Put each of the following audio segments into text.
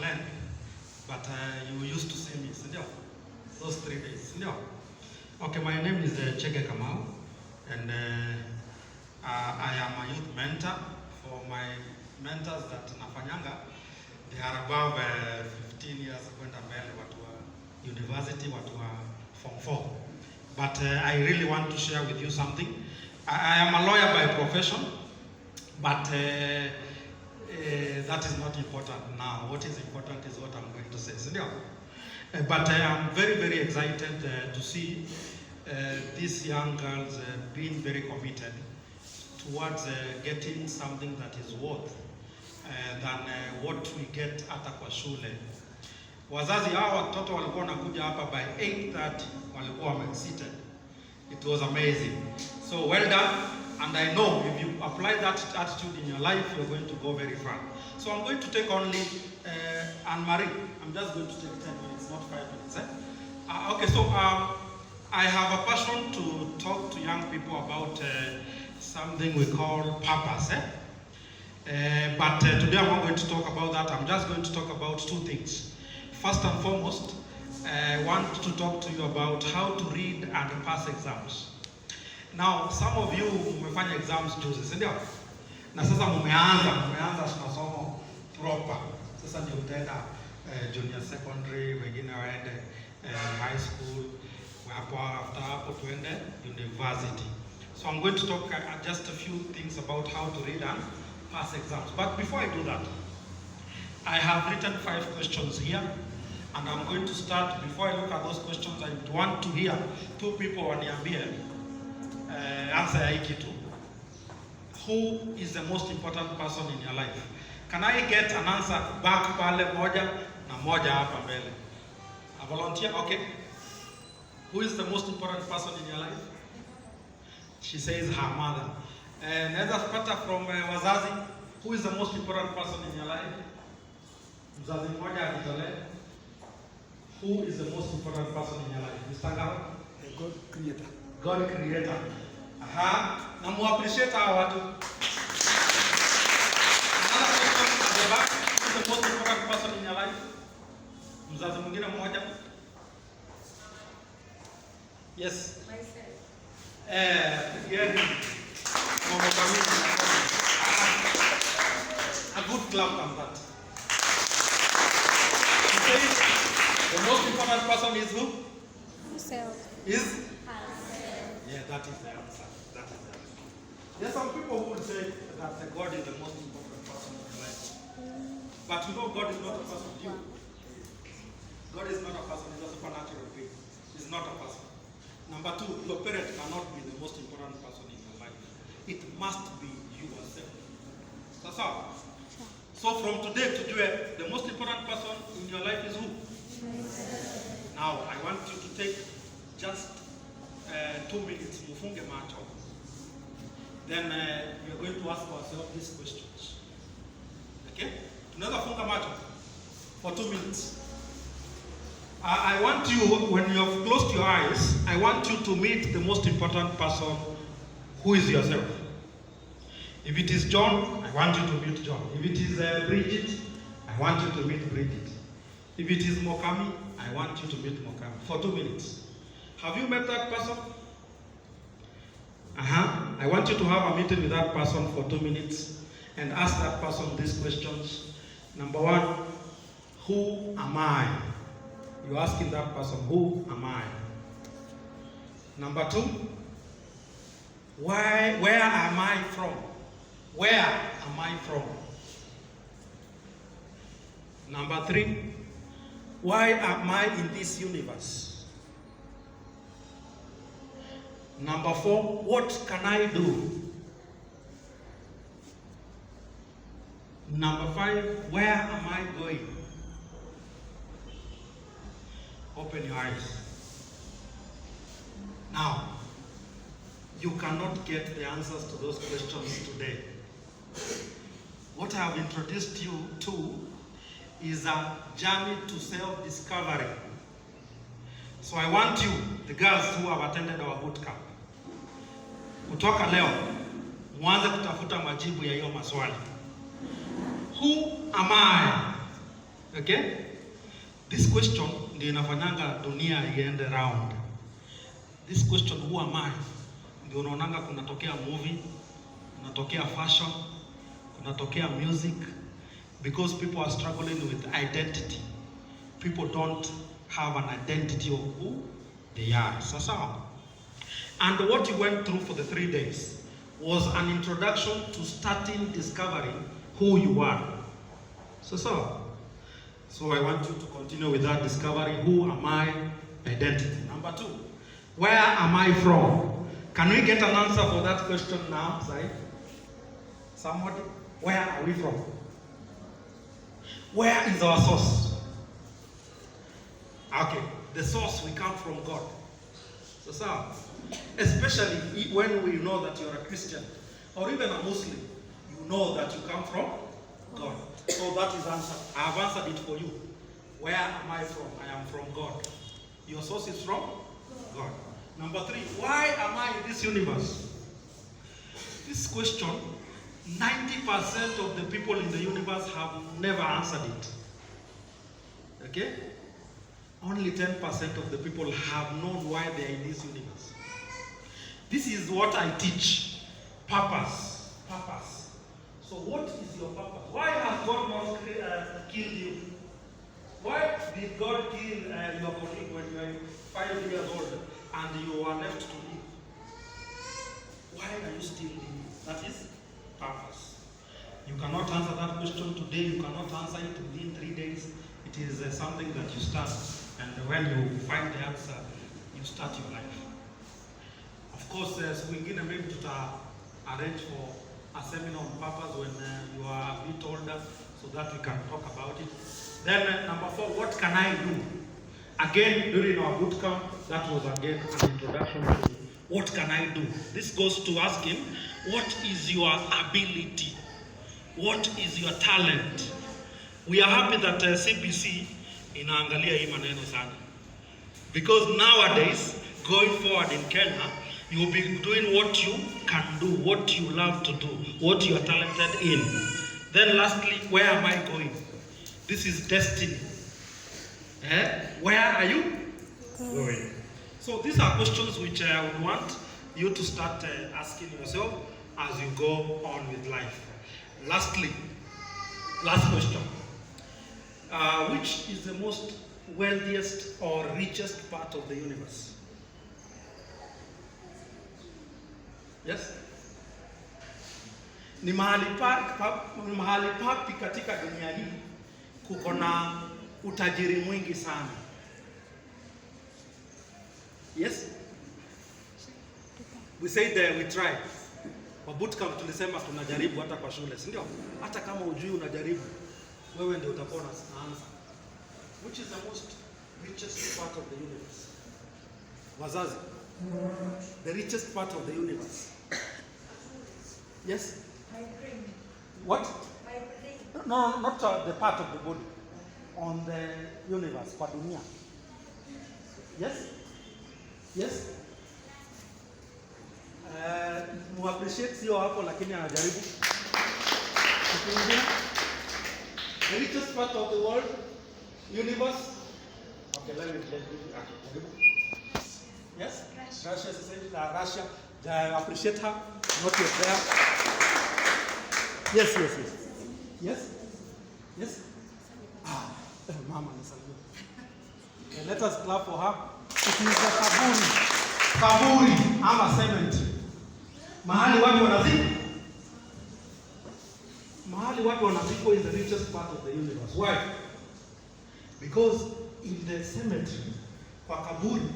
learn, but you used to see me, sindio? Those 3 days, sindio? Okay, my name is Chege Kamau, and I am a youth mentor. For my mentors that nafanyanga, they are above 15 years kwenda mbele, watu wa university, watu wa form 4. But I really want to share with you something. I am a lawyer by profession, but that is not important now. What is important is what I'm going to say. But I am very, very excited to see these young girls being very committed towards getting something that is worth than what we get hata kwa shule. Wazazi hawa watoto walikuwa wanakuja hapa by 8:30 walikuwa wame-seated. It was amazing. So well done, and I know if you apply that attitude in your life, you're going to go very far. So I'm going to take only Anne-Marie. I'm just going to take 10 minutes, not 5 minutes. Okay, so I have a passion to talk to young people about something we call purpose. But today I'm not going to talk about that. I'm just going to talk about 2 things. First and foremost, I want to talk to you about how to read and pass exams. Now, some of you mmefanya exams juzi, si ndio? Na sasa mmeanza masomo proper. Sasa ndio utaenda junior secondary, wengine waende high school, after hapo tuende university. So I'm going to talk just a few things about how to read and pass exams. But before I do that, I have written 5 questions here, and I'm going to start. Before I look at those questions, I want to hear 2 people waniambie answer ya hii kitu. Who is the most important person in your life? Can I get an answer back pale moja na moja hapa mbele? A volunteer, okay. Who is the most important person in your life? She says her mother. Naweza pata from wazazi. Who is the most important person in your life? Mzazi mmoja ajitolee. Who is the most important person in your life? Mr. Ngao? The God creator. God creator. Aha. Na mu-appreciate hawa watu. Another question at the back. Who is the most important person in your life? Mzazi mwingine mmoja. Yes. Myself. A good clap on that. She says the most important person is who? Myself. Is? Yeah, that is the answer. That is the answer. There are some people who would say that God is the most important person in your life. But you know God is not a person. God is not a person, he's a supernatural being. He's not a person. Number 2, your parent cannot be the most important person in your life. It must be you yourself. That's all. So from today to today, the most important person in your life is who? Now, I want you to take just 2 minutes, mufunge macho. Then we are going to ask ourselves these questions. Okay? Tunaweza funga macho for 2 minutes. I want you, when you have closed your eyes, I want you to meet the most important person, who is yourself. If it is John, I want you to meet John. If it is Bridget, I want you to meet Bridget. If it is Mokami, I want you to meet Mokami for 2 minutes. Have you met that person? I want you to have a meeting with that person for 2 minutes and ask that person these questions. Number 1, who am I? You're asking that person, who am I? Number 2, where am I from? Where am I from? Number 3, why am I in this universe? Number 4, what can I do? Number 5, where am I going? Open your eyes. Now, you cannot get the answers to those questions today. What I have introduced you to is a journey to self-discovery. So I want you, the girls who have attended our boot camp, kutoka leo, mwanze kutafuta majibu ya hiyo maswali. Who am I? Okay? This question ndio inafanyanga dunia iende round. This question, who am I? Ndio unaonanga kunatokea movie, kunatokea fashion, kunatokea music, because people are struggling with identity. People don't have an identity of who they are. Sasa. And what you went through for the 3 days was an introduction to starting discovering who you are. So I want you to continue with that discovery. Who am I? Identity. Number 2, where am I from? Can we get an answer for that question now, Sai? Somebody? Where are we from? Where is our source? Okay, the source, we come from God. So, especially when we know that you're a Christian or even a Muslim, you know that you come from God. So that is answered. I have answered it for you. Where am I from? I am from God. Your source is from God. Number 3, why am I in this universe? This question, 90% of the people in the universe have never answered it. Okay? Only 10% of the people have known why they are in this universe. This is what I teach. Purpose. Purpose. So what is your purpose? Why has God not killed you? Why did God kill your colleague when you were 5 years old and you are left to live? Why are you still living? That is purpose. You cannot answer that question today. You cannot answer it within 3 days. It is something that you start. And when you find the answer, you start your life. Of course, siku ingine maybe arrange for a seminar on purpose when you are a bit older, so that we can talk about it. Then number 4, what can I do? Again, during our boot camp, that was again an introduction to what can I do. This goes to asking, what is your ability? What is your talent? We are happy that CBC inaangalia hii maneno sana. Because nowadays, going forward in Kenya, you will be doing what you can do, what you love to do, what you are talented in. Then lastly, where am I going? This is destiny. Where are you going? So these are questions which I would want you to start asking yourself as you go on with life. Lastly, last question. Which is the most wealthiest or richest part of the universe? Yes? Ni mahali papi katika dunia hii kuko na utajiri mwingi sana. Yes? We said we try. Kwa bootcamp tulisema tunajaribu hata kwa shule, si ndio? Hata kama hujui unajaribu, wewe ndio utakuwa na answer. Which is the most richest part of the universe? Wazazi. The richest part of the universe. Yes? My brain. What? My brain. No, not the part of the body. On the universe, kwa dunia. Yes? Yes? Muappreciate sio hapo lakini anajaribu. The richest part of the world, universe. Okay, let me yes? Russia said Russia. I appreciate her. Not your prayer. Yes. Yes? Yes? Mama nasalimia. Let us clap for her. It is the kaburi ama cement. Mahali watu wanazikwa is the richest part of the universe. Why? Because in the cemetery, kwa kaburi,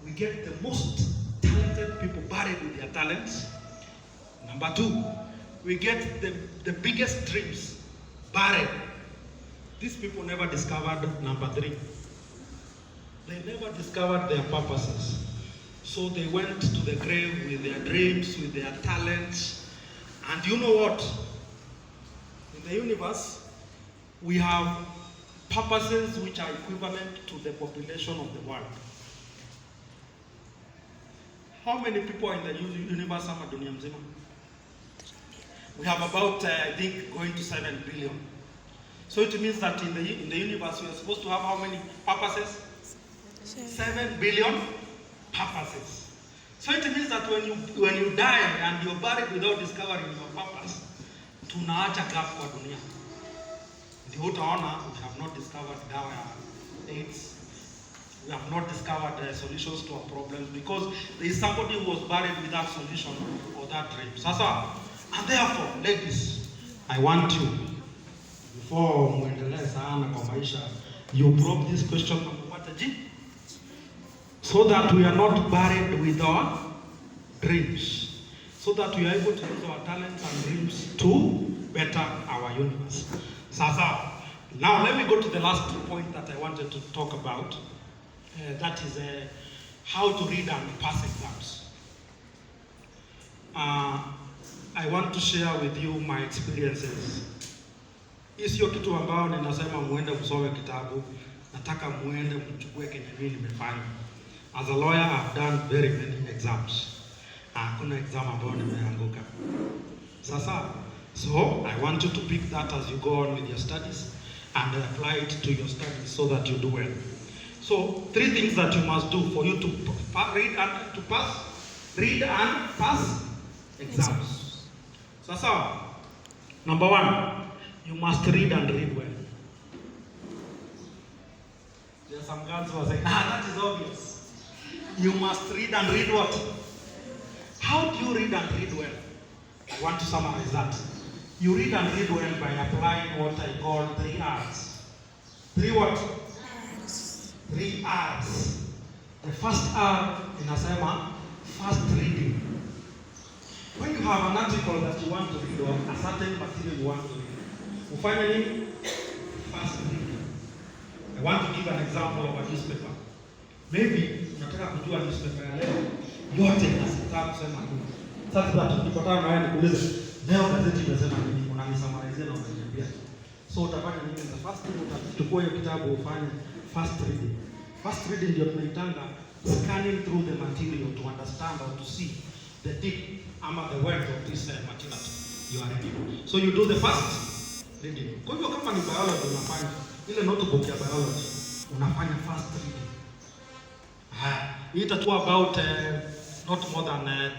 we get the most talented people buried with their talents. Number 2, we get the biggest dreams buried. These people never discovered number 3. They never discovered their purposes. So they went to the grave with their dreams, with their talents. And you know what? In the universe, we have purposes which are equivalent to the population of the world. How many people in the universe ama dunia mzima? We have about, I think, going to 7 billion. So it means that in the universe we are supposed to have how many purposes? 7 billion purposes. So it means that when you die and you're buried without discovering your purpose, tunaacha gap kwa dunia. Ndio utaona we have not discovered dawa ya AIDS. We have not discovered solutions to our problems because there is somebody who was buried with that solution or that dream. Sasa, and therefore, ladies, I want you, before muendelee sana kwa maisha, you probe this question na kupata jibu, so that we are not buried with our dreams, so that we are able to use our talents and dreams to better our universe. Sasa, now let me go to the last point that I wanted to talk about. That is how to read and pass exams. I want to share with you my experiences. Hii sio kitu ambao ninasema muende msome kitabu, nataka muende mchukue kenye mimi nimefanya. As a lawyer, I've done very many exams. Kuna exam ambao nimeanguka. Sasa, so I want you to pick that as you go on with your studies and apply it to your studies so that you do well. So, 3 things that you must do for you to read and pass exams. So, number 1, you must read and read well. There are some girls who are saying, that is obvious. You must read and read what? How do you read and read well? I want to summarize that. You read and read well by applying what I call 3 R's. 3 what? 3 R's. The first R inasema fast reading. When you have an article that you want to read or a certain material you want to read, ufanye nini? Fast reading. I want to give an example of a newspaper. Maybe unataka kujua newspaper ya leo yote nasitaka kusema nini. Sasa tukipatana na wewe nikuulize leo gazeti inasema nini, unanisummarize na unaniambia. So utafanya nini? The first thing utachukua hiyo kitabu ufanye fast reading. Fast reading ndio tunaitanga scanning through the material to understand or to see the deep ama the wealth of this material you are reading. So you do the fast reading. Kwa hivyo kama ni biology unafanya ile notebook ya biology unafanya fast reading. It itachukua about not more than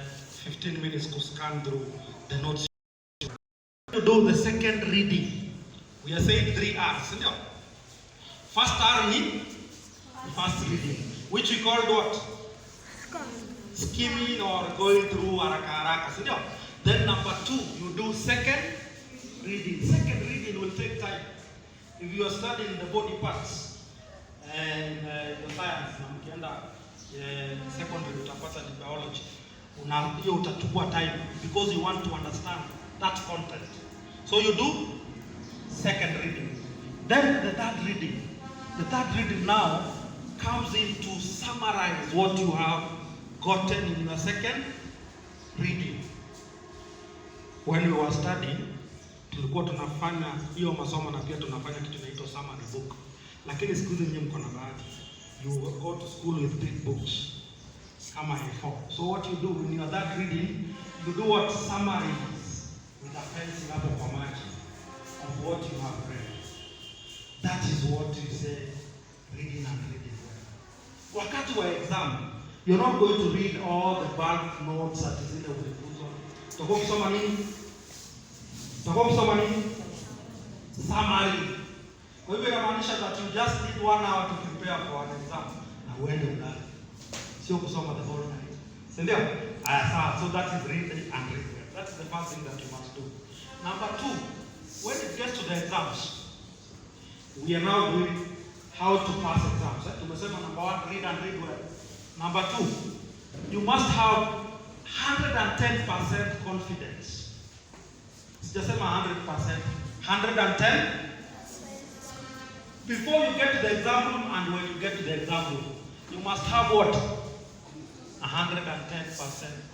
15 minutes to scan through the notes. You do the second reading. We are saying 3 R's. First R is fast reading, which we called what? Skimming or going through haraka. Then number 2, you do second reading. Second reading will take time. If you are studying the body parts and the science, secondary utapata ni biology, hiyo utachukua time because you want to understand that content. So you do second reading. Then the third reading. The third reading now comes in to summarize what you have gotten in your second reading. When we were studying, tulikuwa tunafanya hiyo masomo na pia tunafanya kitu inaitwa summary book. Lakini siku hizi nyinyi mko na bahati. You go to school with big books. Kama A4. So what you do when you are that reading, you do what summaries with a pencil hapo kwa margin of what you have read. That is what you say reading and reading well. Wakati wa exam, you're not going to read all the bulk notes that is in the revision. Utakuwa kusoma nini? Summary. Kwa hivyo inamaanisha that you just need 1 hour to prepare for an exam na uende ndani. Sio kusoma the whole night. Sindio? So that is read and read well. That's the first thing that you must do. Number 2, when it gets to the exams, we are now doing how to pass exams. Tumesema number 1, read and read well. Number 2, you must have 110% confidence. Sijasema 100%. 110. Before you get to the exam room and when you get to the exam room, you must have what? 110%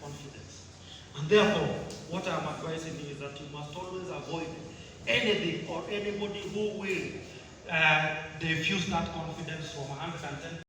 confidence. And therefore, what I am advising you is that you must always avoid anything or anybody who will diffuse that confidence from 110%